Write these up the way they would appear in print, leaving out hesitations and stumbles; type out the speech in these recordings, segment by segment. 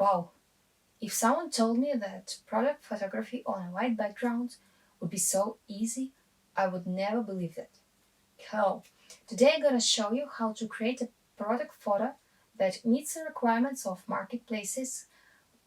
Wow, if someone told me that product photography on a white background would be so easy, I would never believe that. So, today I'm gonna show you how to create a product photo that meets the requirements of marketplaces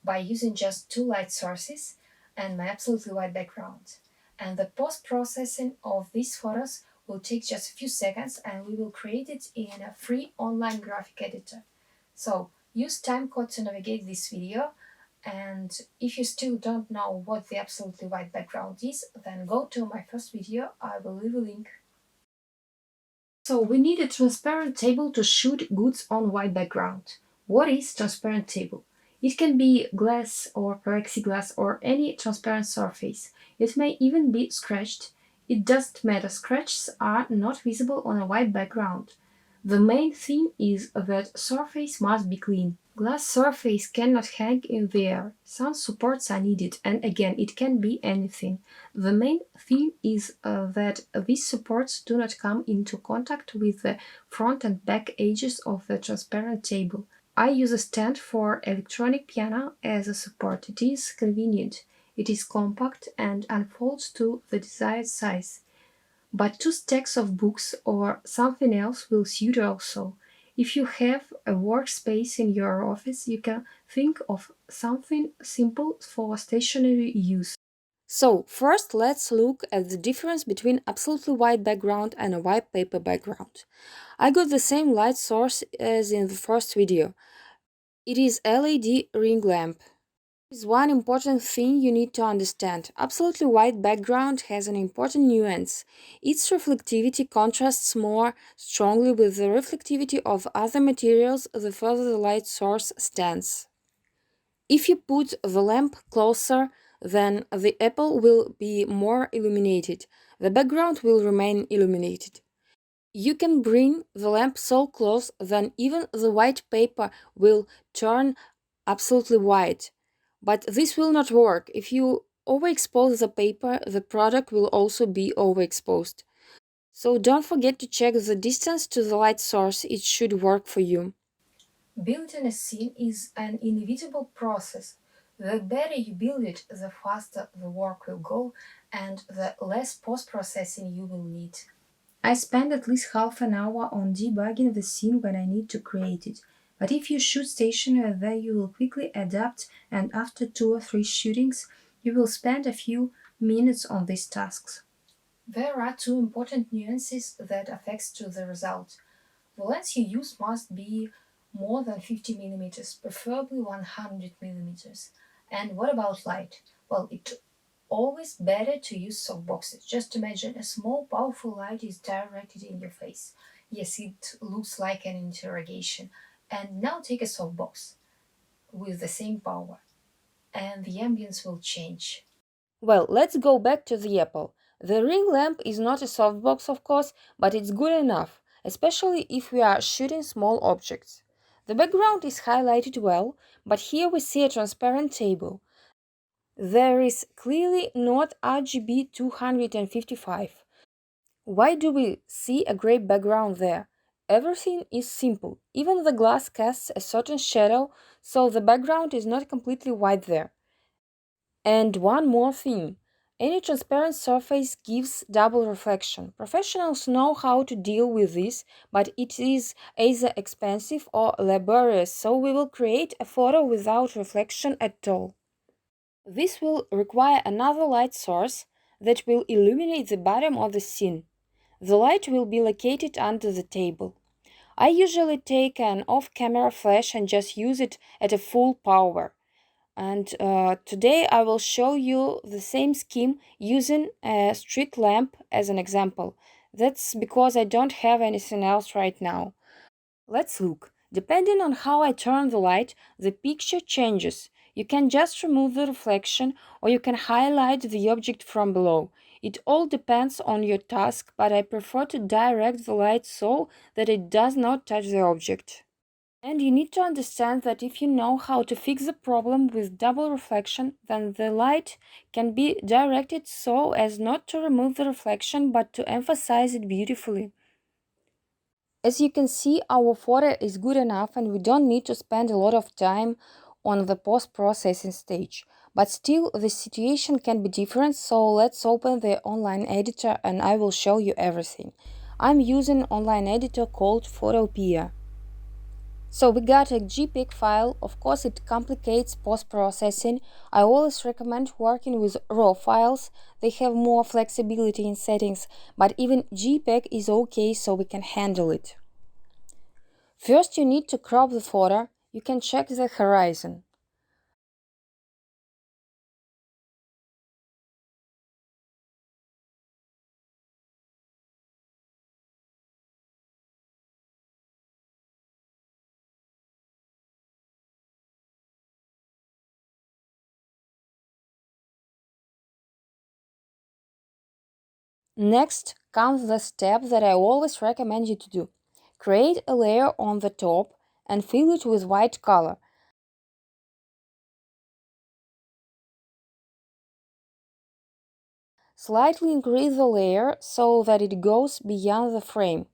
by using just two light sources and my absolutely white background. And the post-processing of these photos will take just a few seconds and we will create it in a free online graphic editor. So use Timecode to navigate this video, and if you still don't know what the absolutely white background is, then go to my first video, I will leave a link. So we need a transparent table to shoot goods on white background. What is transparent table? It can be glass or plexiglass or any transparent surface. It may even be scratched. It doesn't matter, scratches are not visible on a white background. The main thing is that surface must be clean. Glass surface cannot hang in the air. Some supports are needed, and again, it can be anything. The main thing is that these supports do not come into contact with the front and back edges of the transparent table. I use a stand for electronic piano as a support. It is convenient. It is compact and unfolds to the desired size. But two stacks of books or something else will suit also. If you have a workspace in your office, you can think of something simple for stationary use. So, first let's look at the difference between absolutely white background and a white paper background. I got the same light source as in the first video. It is LED ring lamp. There is one important thing you need to understand. Absolutely white background has an important nuance. Its reflectivity contrasts more strongly with the reflectivity of other materials the further the light source stands. If you put the lamp closer, then the apple will be more illuminated. The background will remain illuminated. You can bring the lamp so close that even the white paper will turn absolutely white. But this will not work. If you overexpose the paper, the product will also be overexposed. So don't forget to check the distance to the light source. It should work for you. Building a scene is an inevitable process. The better you build it, the faster the work will go and the less post-processing you will need. I spend at least half an hour on debugging the scene when I need to create it. But if you shoot stationary, then you will quickly adapt, and after 2 or 3 shootings, you will spend a few minutes on these tasks. There are two important nuances that affect to the result. The lens you use must be more than 50 millimeters, preferably 100 millimeters. And what about light? Well, it's always better to use softboxes. Just imagine a small, powerful light is directed in your face. Yes, it looks like an interrogation. And now take a softbox with the same power, and the ambience will change. Well, let's go back to the apple. The ring lamp is not a softbox, of course, but it's good enough, especially if we are shooting small objects. The background is highlighted well, but here we see a transparent table. There is clearly not RGB 255. Why do we see a gray background there? Everything is simple. Even the glass casts a certain shadow, so the background is not completely white there. And one more thing. Any transparent surface gives double reflection. Professionals know how to deal with this, but it is either expensive or laborious, so we will create a photo without reflection at all. This will require another light source that will illuminate the bottom of the scene. The light will be located under the table. I usually take an off-camera flash and just use it at a full power. And today I will show you the same scheme using a street lamp as an example. That's because I don't have anything else right now. Let's look. Depending on how I turn the light, the picture changes. You can just remove the reflection or you can highlight the object from below. It all depends on your task, but I prefer to direct the light so that it does not touch the object. And you need to understand that if you know how to fix the problem with double reflection, then the light can be directed so as not to remove the reflection but to emphasize it beautifully. As you can see, our photo is good enough and we don't need to spend a lot of time on the post-processing stage. But still, the situation can be different, so let's open the online editor and I will show you everything. I'm using an online editor called Photopea. So we got a JPEG file. Of course, it complicates post-processing. I always recommend working with RAW files. They have more flexibility in settings, but even JPEG is okay, so we can handle it. First, you need to crop the photo. You can check the horizon. Next comes the step that I always recommend you to do. Create a layer on the top and fill it with white color. Slightly increase the layer so that it goes beyond the frame.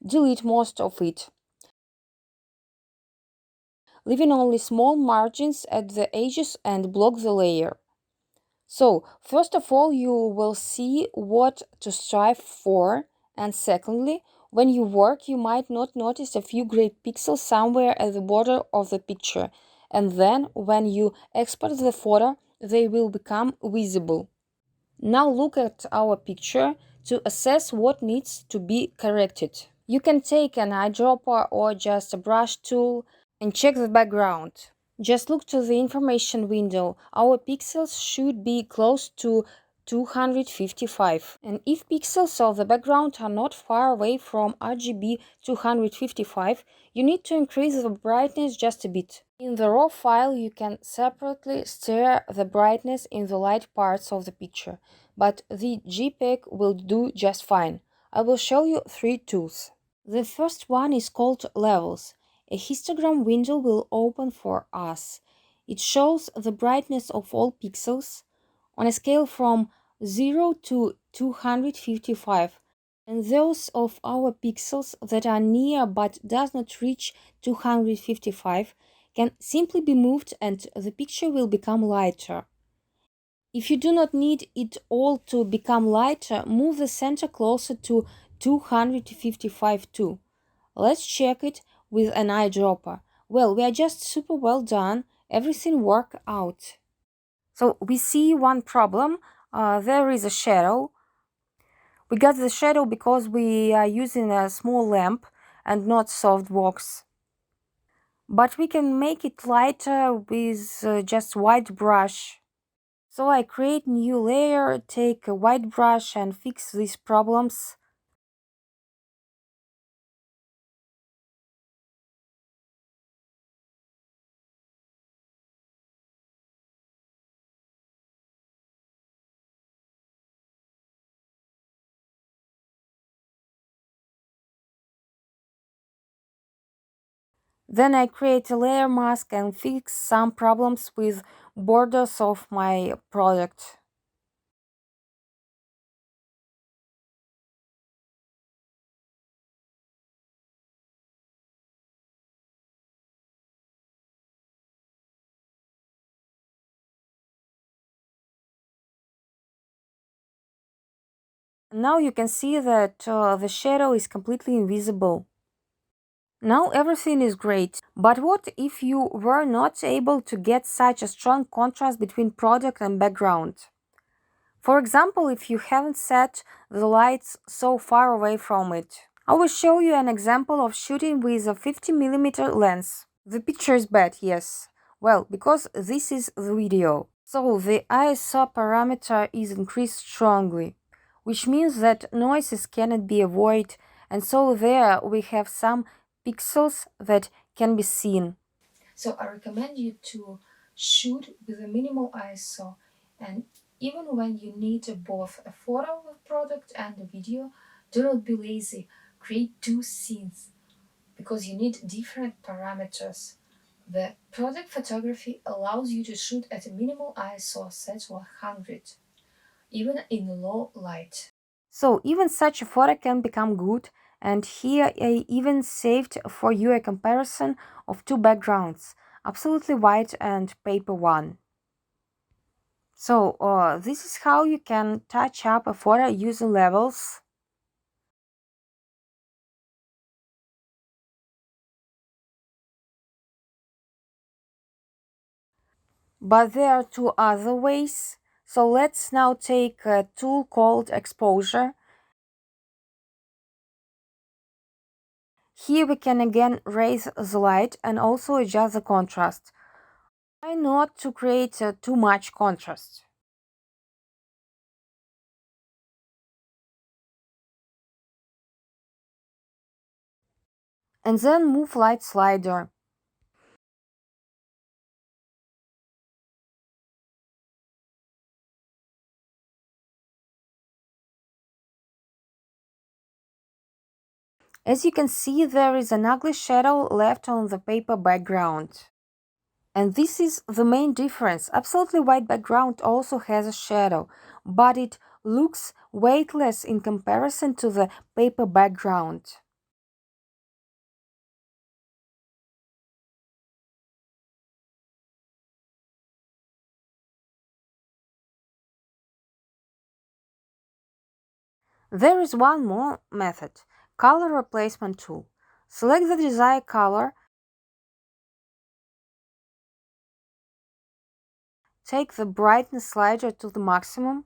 Delete most of it, leaving only small margins at the edges and block the layer. So, first of all, you will see what to strive for, and secondly, when you work, you might not notice a few gray pixels somewhere at the border of the picture, and then when you export the photo, they will become visible. Now look at our picture to assess what needs to be corrected. You can take an eyedropper or just a brush tool and check the background. Just look to the information window. Our pixels should be close to 255. And if pixels of the background are not far away from RGB 255, you need to increase the brightness just a bit. In the raw file, you can separately stir the brightness in the light parts of the picture, but the JPEG will do just fine. I will show you 3 tools. The first one is called Levels. A histogram window will open for us. It shows the brightness of all pixels on a scale from 0 to 255, and those of our pixels that are near but does not reach 255 can simply be moved and the picture will become lighter. If you do not need it all to become lighter, move the center closer to 255 too. Let's check it with an eyedropper. Well, we are just super well done. Everything worked out. So we see one problem. There is a shadow. We got the shadow because we are using a small lamp and not softbox. But we can make it lighter with just white brush. So I create new layer, take a white brush and fix these problems. Then I create a layer mask and fix some problems with borders of my product. Now you can see that the shadow is completely invisible. Now everything is great, but what if you were not able to get such a strong contrast between product and background? For example, if you haven't set the lights so far away from it. I will show you an example of shooting with a 50mm lens. The picture is bad, yes. Well, because this is the video. So the ISO parameter is increased strongly, which means that noises cannot be avoided, and so there we have some pixels that can be seen. So I recommend you to shoot with a minimal ISO, and even when you need both a photo of a product and a video, do not be lazy. Create two scenes because you need different parameters. The product photography allows you to shoot at a minimal ISO set to 100, even in low light. So even such a photo can become good, And here I even saved for you a comparison of two backgrounds, absolutely white and paper one. So this is how you can touch up a photo using levels. But there are two other ways. So let's now take a tool called exposure. Here we can again raise the light and also adjust the contrast. Try not to create too much contrast. And then move light slider. As you can see, there is an ugly shadow left on the paper background. And this is the main difference. Absolutely white background also has a shadow, but it looks weightless in comparison to the paper background. There is one more method, color replacement tool. Select the desired color, take the brightness slider to the maximum.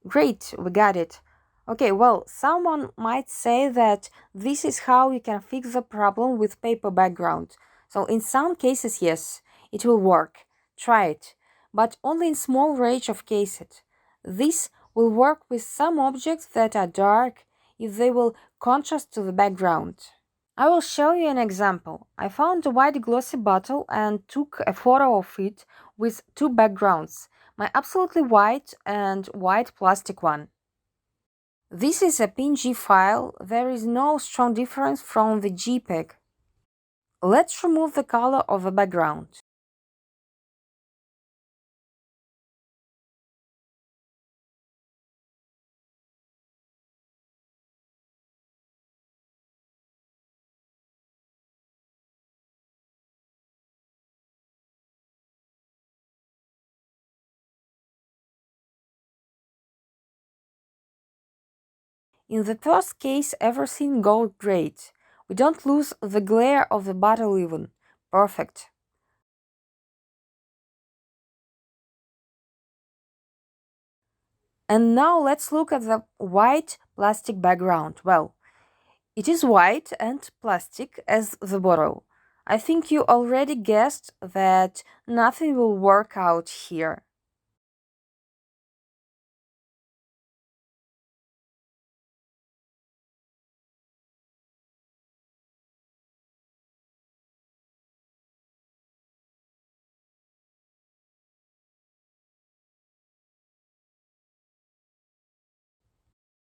Great, we got it. Okay, well, someone might say that this is how you can fix the problem with paper background. So in some cases, yes, it will work. Try it, but only in small range of cases. This will work with some objects that are dark if they will contrast to the background. I will show you an example. I found a white glossy bottle and took a photo of it with two backgrounds, my absolutely white and white plastic one. This is a PNG file. There is no strong difference from the JPEG. Let's remove the color of the background. In the first case, everything goes great. We don't lose the glare of the bottle even. Perfect. And now let's look at the white plastic background. Well, it is white and plastic as the bottle. I think you already guessed that nothing will work out here.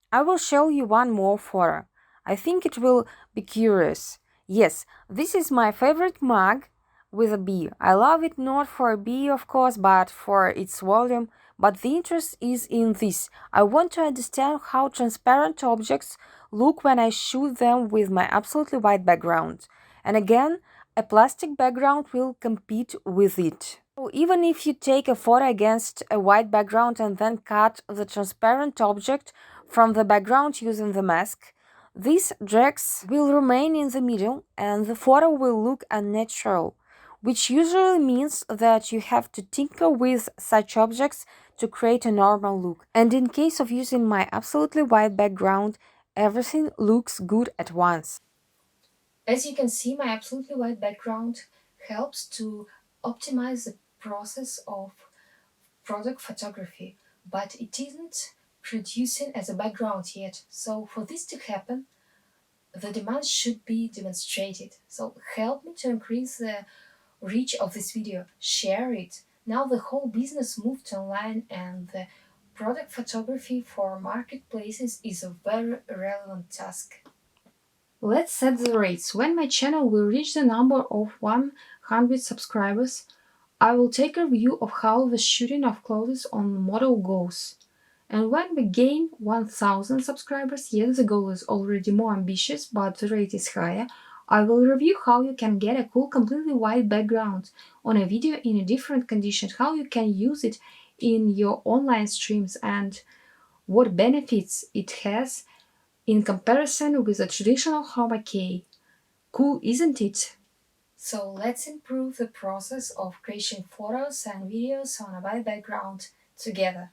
I will show you one more photo. I think it will be curious. Yes, this is my favorite mug with a bee. I love it not for a bee, of course, but for its volume. But the interest is in this. I want to understand how transparent objects look when I shoot them with my absolutely white background. And again, a plastic background will compete with it. So even if you take a photo against a white background and then cut the transparent object from the background using the mask, these drags will remain in the middle and the photo will look unnatural, which usually means that you have to tinker with such objects to create a normal look. And in case of using my absolutely white background, everything looks good at once. As you can see, my absolutely white background helps to optimize the process of product photography, but it isn't producing as a background yet. So for this to happen, the demand should be demonstrated. So help me to increase the reach of this video, share it. Now the whole business moved online and the product photography for marketplaces is a very relevant task. Let's set the rates. When my channel will reach the number of 100 subscribers, I will take a review of how the shooting of clothes on model goes. And when we gain 1000 subscribers, yes, the goal is already more ambitious, but the rate is higher. I will review how you can get a cool, completely white background on a video in a different condition, how you can use it in your online streams, and what benefits it has in comparison with a traditional chroma key. Cool, isn't it? So let's improve the process of creating photos and videos on a white background together.